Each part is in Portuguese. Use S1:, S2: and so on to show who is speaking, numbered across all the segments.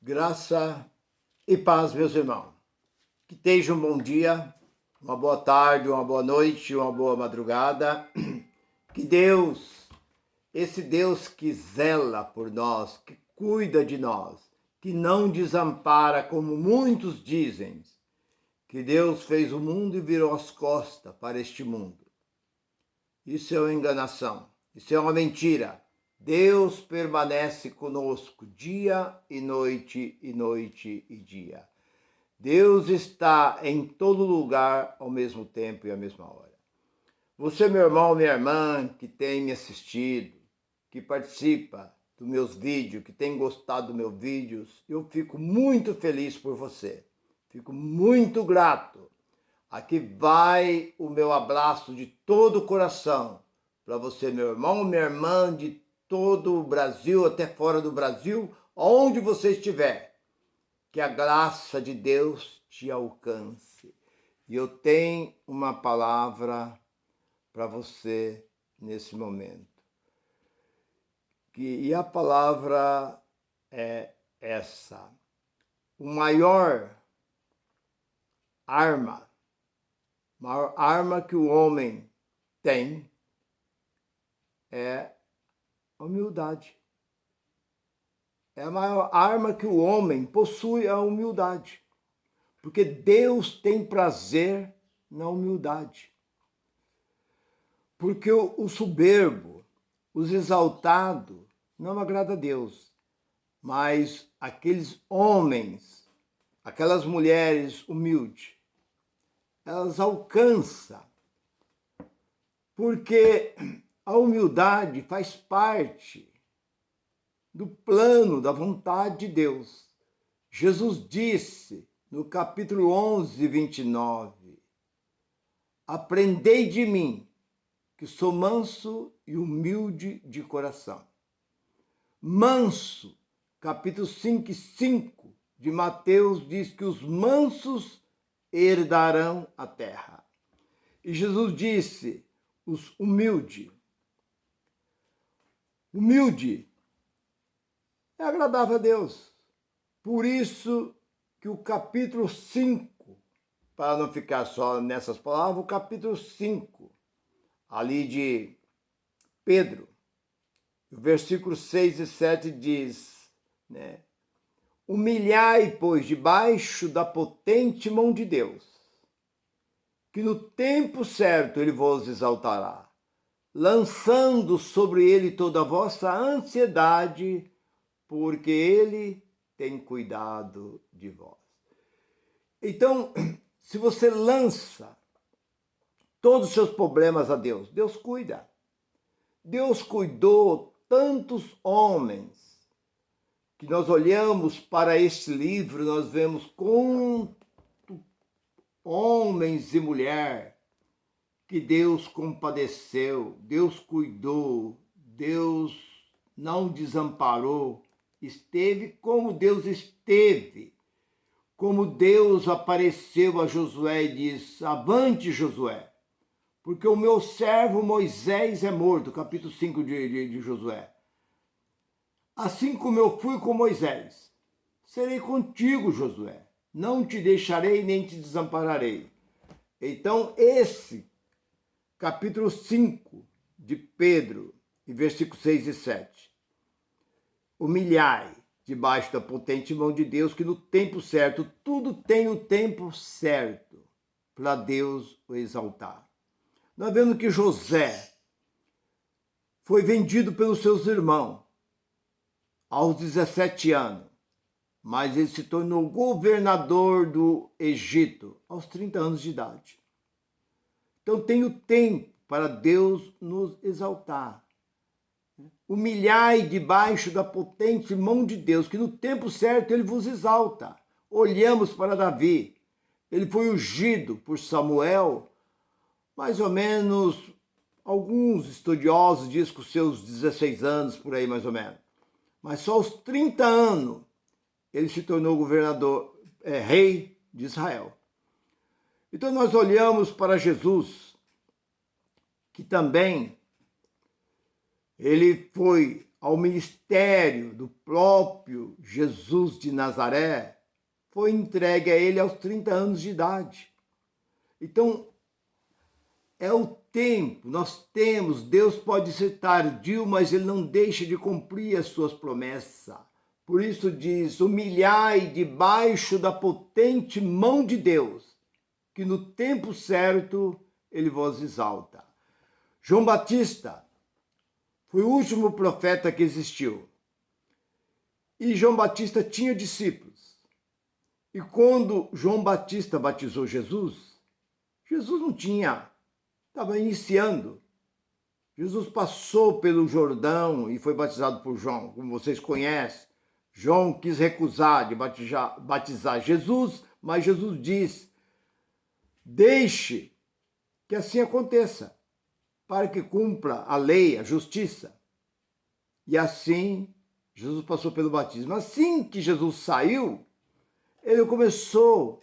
S1: Graça e paz, meus irmãos. Que tenha um bom dia, uma boa tarde, uma boa noite, uma boa madrugada. Que Deus, esse Deus que zela por nós, que cuida de nós, que não desampara como muitos dizem, que Deus fez o mundo e virou as costas para este mundo. Isso é uma enganação, isso é uma mentira. Deus permanece conosco dia e noite e dia. Deus está em todo lugar ao mesmo tempo e à mesma hora. Você, meu irmão, minha irmã, que tem me assistido, que participa dos meus vídeos, que tem gostado dos meus vídeos, eu fico muito feliz por você. Fico muito grato. Aqui vai o meu abraço de todo o coração para você, meu irmão, minha irmã, de todo o Brasil, até fora do Brasil, onde você estiver. Que a graça de Deus te alcance. E eu tenho uma palavra para você nesse momento. E a palavra é essa. O maior arma que o homem tem é a humildade. É a maior arma que o homem possui, a humildade. Porque Deus tem prazer na humildade. Porque o soberbo, os exaltados, não agrada a Deus. Mas aqueles homens, aquelas mulheres humildes, elas alcançam. Porque a humildade faz parte do plano, da vontade de Deus. Jesus disse no capítulo 11, 29, aprendei de mim, que sou manso e humilde de coração. Manso, capítulo 5, 5 de Mateus, diz que os mansos herdarão a terra. E Jesus disse, os humildes. Humilde é agradável a Deus. Por isso que o capítulo 5, para não ficar só nessas palavras, o capítulo 5, ali de Pedro, o versículo 6 e 7 diz, né? Humilhai, pois, debaixo da potente mão de Deus, que no tempo certo ele vos exaltará, lançando sobre ele toda a vossa ansiedade, porque ele tem cuidado de vós. Então, se você lança todos os seus problemas a Deus, Deus cuida. Deus cuidou tantos homens que nós olhamos para este livro, nós vemos quantos homens e mulheres que Deus compadeceu, Deus cuidou, Deus não desamparou, esteve como Deus esteve, como Deus apareceu a Josué e disse, avante Josué, porque o meu servo Moisés é morto, capítulo 5 de Josué. Assim como eu fui com Moisés, serei contigo, Josué, não te deixarei nem te desampararei. Então esse capítulo 5 de Pedro, versículos 6 e 7. Humilhai debaixo da potente mão de Deus, que no tempo certo, tudo tem o tempo certo para Deus o exaltar. Nós vemos que José foi vendido pelos seus irmãos aos 17 anos, mas ele se tornou governador do Egito aos 30 anos de idade. Então tem o tempo para Deus nos exaltar. Humilhai debaixo da potente mão de Deus, que no tempo certo ele vos exalta. Olhamos para Davi. Ele foi ungido por Samuel, mais ou menos, alguns estudiosos dizem que os seus 16 anos, por aí mais ou menos. Mas só aos 30 anos ele se tornou governador, rei de Israel. Então nós olhamos para Jesus, que também ele foi ao ministério do próprio Jesus de Nazaré foi entregue a ele aos 30 anos de idade. Então, é o tempo, nós temos, Deus pode ser tardio, mas ele não deixa de cumprir as suas promessas. Por isso diz, humilhai debaixo da potente mão de Deus, que no tempo certo ele vos exalta. João Batista foi o último profeta que existiu. E João Batista tinha discípulos. E quando João Batista batizou Jesus, Jesus não tinha, estava iniciando. Jesus passou pelo Jordão e foi batizado por João, como vocês conhecem. João quis recusar de batizar Jesus, mas Jesus disse, deixe que assim aconteça, para que cumpra a lei, a justiça. E assim, Jesus passou pelo batismo. Assim que Jesus saiu, ele começou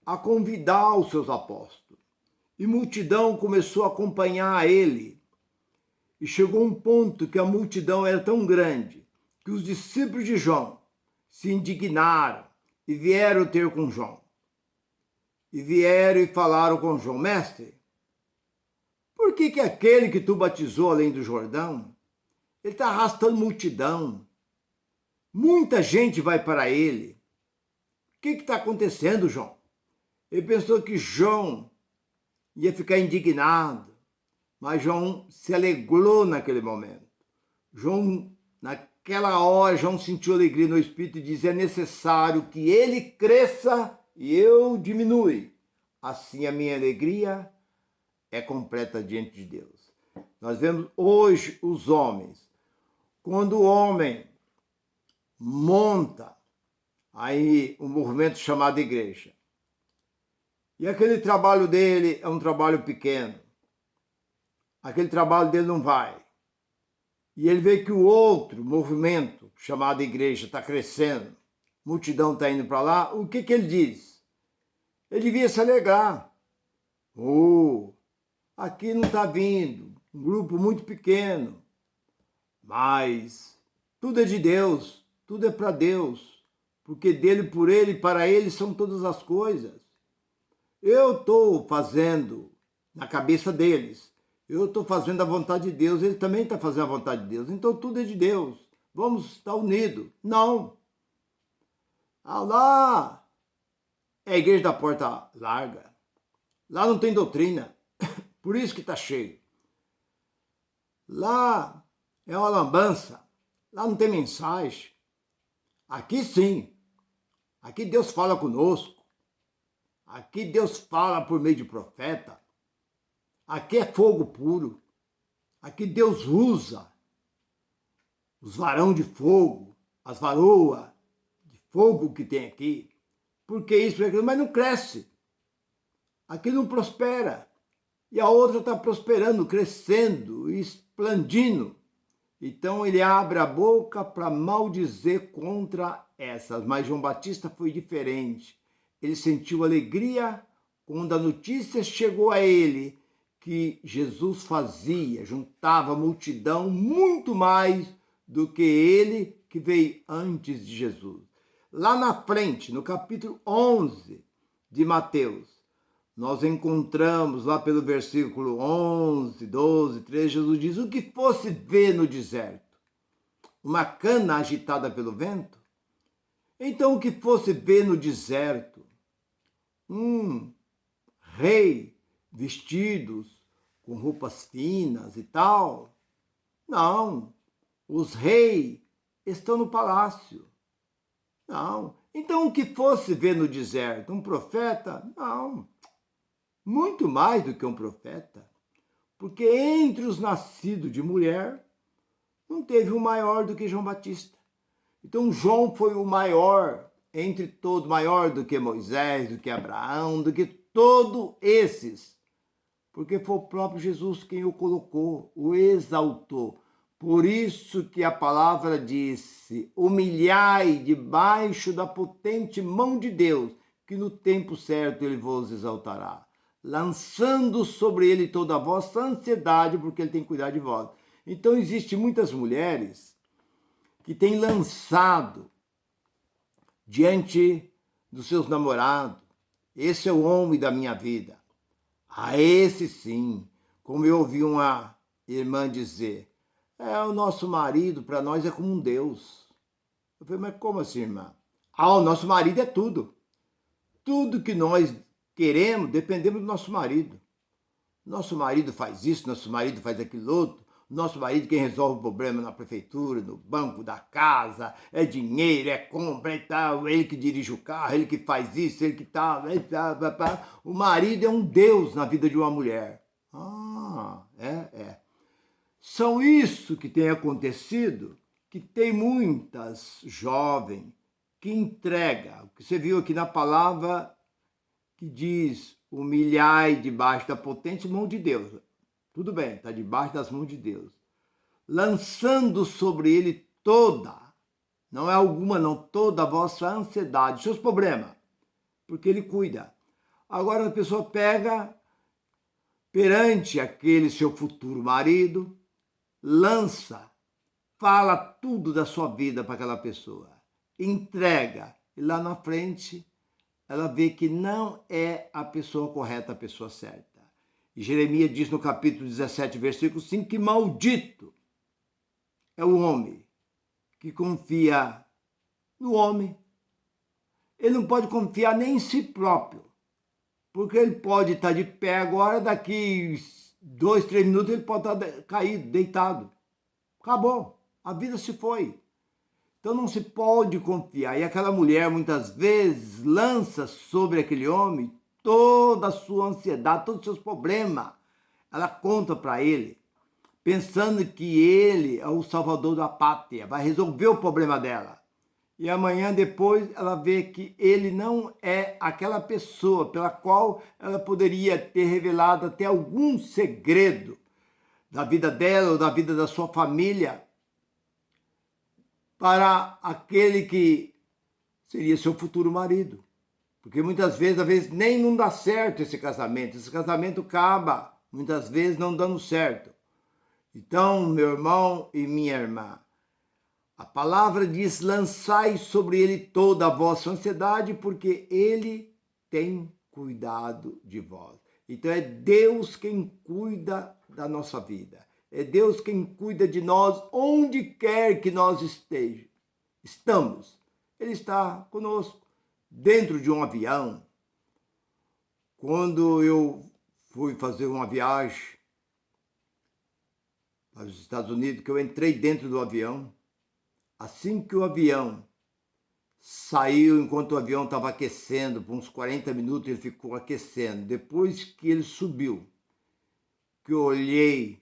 S1: a convidar os seus apóstolos. E multidão começou a acompanhar ele. E chegou um ponto que a multidão era tão grande que os discípulos de João se indignaram e vieram ter com João. E vieram e falaram com João, mestre, por que aquele que tu batizou além do Jordão, ele está arrastando multidão? Muita gente vai para ele. O que está acontecendo, João? Ele pensou que João ia ficar indignado, mas João se alegrou naquele momento. João, naquela hora, João sentiu alegria no Espírito e disse, é necessário que ele cresça e eu diminui. Assim a minha alegria é completa diante de Deus. Nós vemos hoje os homens, quando o homem monta aí um movimento chamado igreja, e aquele trabalho dele é um trabalho pequeno, aquele trabalho dele não vai, e ele vê que o outro movimento chamado igreja está crescendo, multidão está indo para lá, o que ele diz? Ele devia se alegrar. Aqui não está vindo, um grupo muito pequeno, mas tudo é de Deus, tudo é para Deus, porque dele, por ele, para ele são todas as coisas. Eu estou fazendo na cabeça deles, eu estou fazendo a vontade de Deus, ele também está fazendo a vontade de Deus, então tudo é de Deus, vamos estar unidos. Não. Lá é a igreja da porta larga, lá não tem doutrina, por isso que está cheio. Lá é uma lambança, lá não tem mensagem. Aqui sim, aqui Deus fala conosco, aqui Deus fala por meio de profeta, aqui é fogo puro, aqui Deus usa os varão de fogo, as varoas de fogo que tem aqui, porque isso, mas não cresce, aqui não prospera, e a outra está prosperando, crescendo, expandindo. Então ele abre a boca para maldizer contra essas. Mas João Batista foi diferente. Ele sentiu alegria quando a notícia chegou a ele que Jesus fazia, juntava a multidão muito mais do que ele que veio antes de Jesus. Lá na frente, no capítulo 11 de Mateus, nós encontramos lá pelo versículo 11, 12, 13, Jesus diz, o que fosse ver no deserto? Uma cana agitada pelo vento? Então o que fosse ver no deserto? Um rei vestidos com roupas finas e tal? Não, os reis estão no palácio. Não, então o que fosse ver no deserto? Um profeta? Não. Muito mais do que um profeta, porque entre os nascidos de mulher, não teve um maior do que João Batista. Então João foi o maior entre todos, maior do que Moisés, do que Abraão, do que todos esses, porque foi o próprio Jesus quem o colocou, o exaltou. Por isso que a palavra disse, humilhai debaixo da potente mão de Deus, que no tempo certo ele vos exaltará, lançando sobre ele toda a vossa ansiedade, porque ele tem que cuidar de vós. Então, existem muitas mulheres que tem lançado diante dos seus namorados. Esse é o homem da minha vida. A esse sim, como eu ouvi uma irmã dizer, o nosso marido para nós é como um Deus. Eu falei, mas como assim, irmã? O nosso marido é tudo. Tudo que nós queremos, dependemos do nosso marido. Nosso marido faz isso, nosso marido faz aquilo outro. Nosso marido quem resolve o problema na prefeitura, no banco da casa, é dinheiro, é compra e tal, ele que dirige o carro, ele que faz isso, ele que tal. O marido é um Deus na vida de uma mulher. São isso que tem acontecido, que tem muitas jovens que entregam, o que você viu aqui na palavra que diz, humilhai debaixo da potente mão de Deus. Tudo bem, está debaixo das mãos de Deus. Lançando sobre ele toda, não é alguma não, toda a vossa ansiedade, seus problemas, porque ele cuida. Agora a pessoa pega perante aquele seu futuro marido, lança, fala tudo da sua vida para aquela pessoa, entrega, e lá na frente ela vê que não é a pessoa correta, a pessoa certa. E Jeremias diz no capítulo 17, versículo 5, que maldito é o homem que confia no homem. Ele não pode confiar nem em si próprio, porque ele pode estar de pé agora, daqui 2, 3 minutos ele pode estar caído, deitado. Acabou, a vida se foi. Então não se pode confiar. E aquela mulher muitas vezes lança sobre aquele homem toda a sua ansiedade, todos os seus problemas. Ela conta para ele, pensando que ele é o salvador da pátria, vai resolver o problema dela. E amanhã depois ela vê que ele não é aquela pessoa pela qual ela poderia ter revelado até algum segredo da vida dela ou da vida da sua família para aquele que seria seu futuro marido. Porque muitas vezes nem não dá certo esse casamento acaba, muitas vezes não dando certo. Então, meu irmão e minha irmã, a palavra diz, lançai sobre ele toda a vossa ansiedade, porque ele tem cuidado de vós. Então é Deus quem cuida da nossa vida. É Deus quem cuida de nós onde quer que nós estamos. Ele está conosco. Dentro de um avião, quando eu fui fazer uma viagem para os Estados Unidos, que eu entrei dentro do avião, assim que o avião saiu, enquanto o avião estava aquecendo, por uns 40 minutos ele ficou aquecendo. Depois que ele subiu, que eu olhei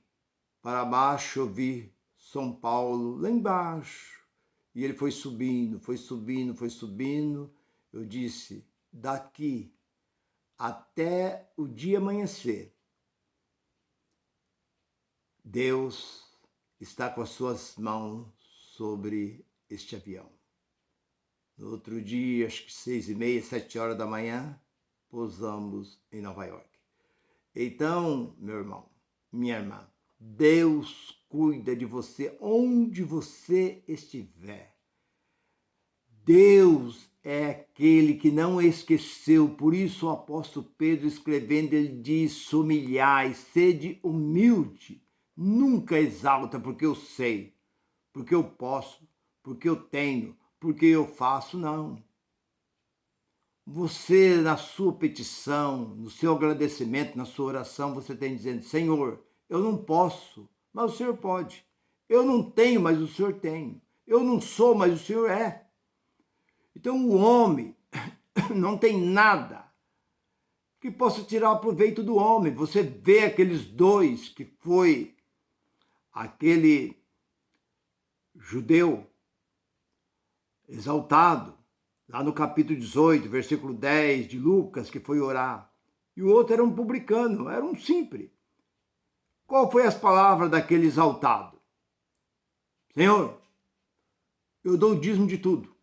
S1: para baixo, eu vi São Paulo lá embaixo. E ele foi subindo, foi subindo, foi subindo. Eu disse, daqui até o dia amanhecer, Deus está com as suas mãos sobre este avião. No outro dia, acho que 6h30, 7 horas da manhã, pousamos em Nova York. Então, meu irmão, minha irmã, Deus cuida de você onde você estiver. Deus é aquele que não esqueceu, por isso o apóstolo Pedro escrevendo, ele diz, humilhai, sede humilde, nunca exalta, porque eu sei, porque eu posso, porque eu tenho, porque eu faço, não. Você, na sua petição, no seu agradecimento, na sua oração, você tem dizendo, Senhor, eu não posso, mas o Senhor pode. Eu não tenho, mas o Senhor tem. Eu não sou, mas o Senhor é. Então o homem não tem nada que possa tirar o proveito do homem. Você vê aqueles dois que foi aquele judeu exaltado, lá no capítulo 18, versículo 10 de Lucas, que foi orar. E o outro era um publicano, era um simples. Qual foi as palavras daquele exaltado? Senhor, eu dou o dízimo de tudo.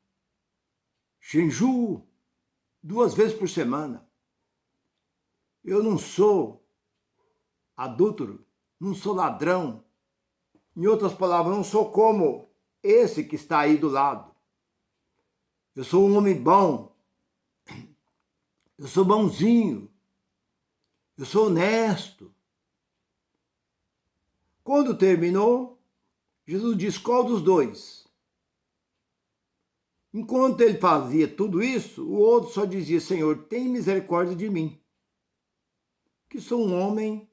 S1: Jejuo 2 vezes por semana. Eu não sou adúltero, não sou ladrão. Em outras palavras, não sou como esse que está aí do lado. Eu sou um homem bom. Eu sou bonzinho. Eu sou honesto. Quando terminou, Jesus diz: qual dos dois? Enquanto ele fazia tudo isso, o outro só dizia: Senhor, tem misericórdia de mim, que sou um homem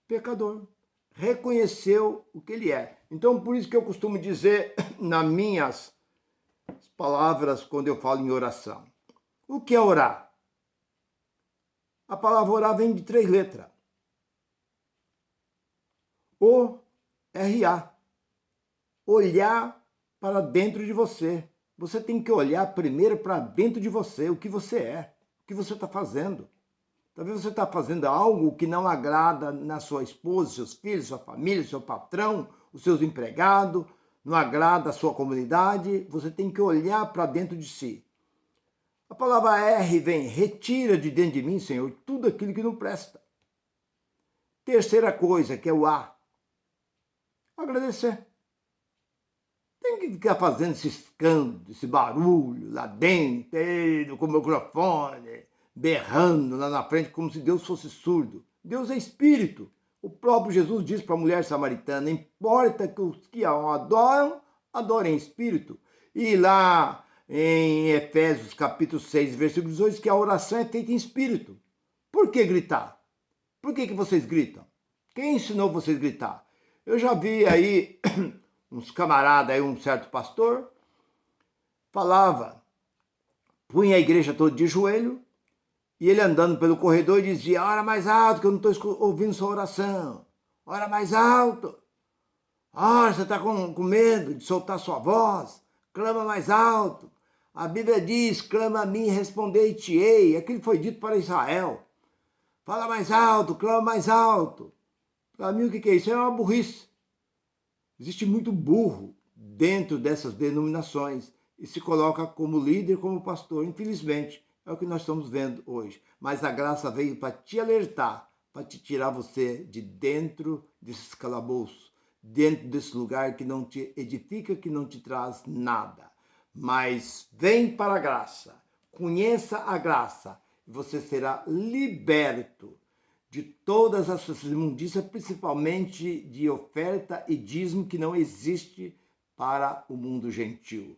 S1: pecador. Reconheceu o que ele é. Então, por isso que eu costumo dizer nas minhas palavras quando eu falo em oração. O que é orar? A palavra orar vem de 3 letras. O-R-A. Olhar para dentro de você. Você tem que olhar primeiro para dentro de você, o que você é, o que você está fazendo. Talvez você está fazendo algo que não agrada na sua esposa, seus filhos, sua família, seu patrão, os seus empregados, não agrada a sua comunidade. Você tem que olhar para dentro de si. A palavra R vem: retira de dentro de mim, Senhor, tudo aquilo que não presta. Terceira coisa, que é o A. Agradecer. Tem que ficar fazendo esse escândalo, esse barulho lá dentro, com o microfone, berrando lá na frente, como se Deus fosse surdo. Deus é espírito. O próprio Jesus disse para a mulher samaritana: importa que os que o adoram, adorem em espírito. E lá em Efésios capítulo 6, versículo 18, que a oração é feita em espírito. Por que gritar? Por que vocês gritam? Quem ensinou vocês a gritar? Eu já vi aí uns camaradas, aí um certo pastor, falava, punha a igreja toda de joelho, e ele andando pelo corredor dizia: ora mais alto, que eu não estou ouvindo sua oração. Ora mais alto. Ora, você está com medo de soltar sua voz. Clama mais alto. A Bíblia diz: clama a mim e respondei-te-ei. Aquilo foi dito para Israel. Fala mais alto, clama mais alto. Para mim, o que é isso? É uma burrice. Existe muito burro dentro dessas denominações e se coloca como líder, como pastor. Infelizmente, é o que nós estamos vendo hoje. Mas a graça veio para te alertar, para te tirar você de dentro desses calabouços, dentro desse lugar que não te edifica, que não te traz nada. Mas vem para a graça, conheça a graça e você será liberto de todas essas imundícias, principalmente de oferta e dízimo que não existe para o mundo gentil.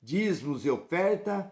S1: Dízimos e oferta